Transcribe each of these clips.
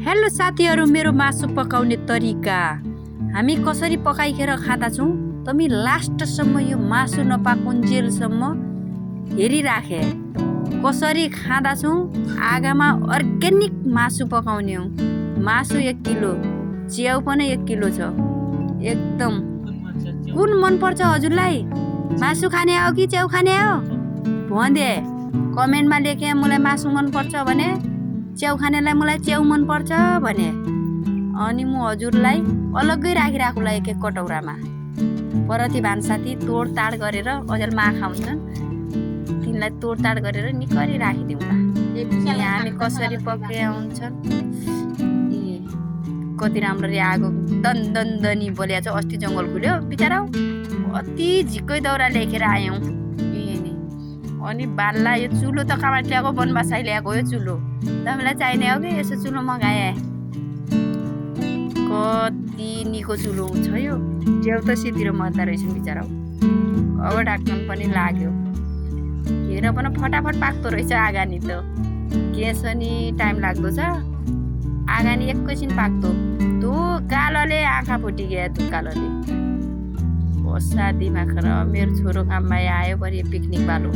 Hello साथीहरू, मेरो मासु पकाउने तरिका हामी कसरी पकाइखेर खाँदा छौँ तमी लास्टसम्म यो मासु नपाकुन्जेलसम्म हेरिराखे। कसरी खाँदा छौँ आगामा अर्ग्यानिक मासु पकाउने हो। मासु 1 किलो, च्याउ पनि 1 किलो छ। एकदम कुन मन पर्छ हजुरलाई? मासु खाने हो कि च्याउ खाने हो भन्दे कमेन्टमा लेखे। मलाई मासु मन पर्छ भने, च्याउ खानेलाई मलाई च्याउ मन पर्छ भने, अनि म हजुरलाई अलग्गै राखिराखुला एक कटौरामा। परति भान्साथी तोडताड गरेर अझै माखा हुन्छन् तिनलाई तोडताड गरेर निकरी राखिदिउँला। हामी कसरी पकाए हुन्छन् कति राम्ररी आगो दन दन दनी बोल्या छ। अस्ति जङ्गल खुल्यो बिचारा, अति झिक्कै दौरा लेखेर आयौँ। अनि बाल्ला यो चुलो त कहाँबाट ल्याएको? बनबासाइ ल्याएको यो चुलो। तपाईँलाई चाहिने हो कि यसो चुलो मगाए? कति निको चुलो छ यो। च्याउ त सितिर मर्दा रहेछ बिचारा। अब ढाक्न पनि लाग्यो। हेर पनि फटाफट पाक्दो रहेछ आगानी त। के छ नि टाइम लाग्दो छ आगानी एकैछिन पाक्दो। तँ कालोले आँखा फुटिगयो। तँ कालोले बसा दिमाग र मेरो छोरो काममा आयो बरी पिकनिक बालो।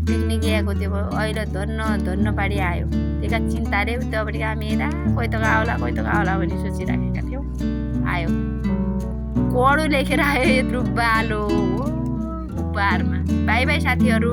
पिकनिक गएको थियो अहिले धन्न पाडी आयो। त्यही चिन्ताले उतापट्टि हामी हेरा कोही त आउला भनी सोचिराखेका थियौँ। आयो कोडो लेखेर आयो यत्रो बालो उपहारमा। बाई बाई साथीहरू।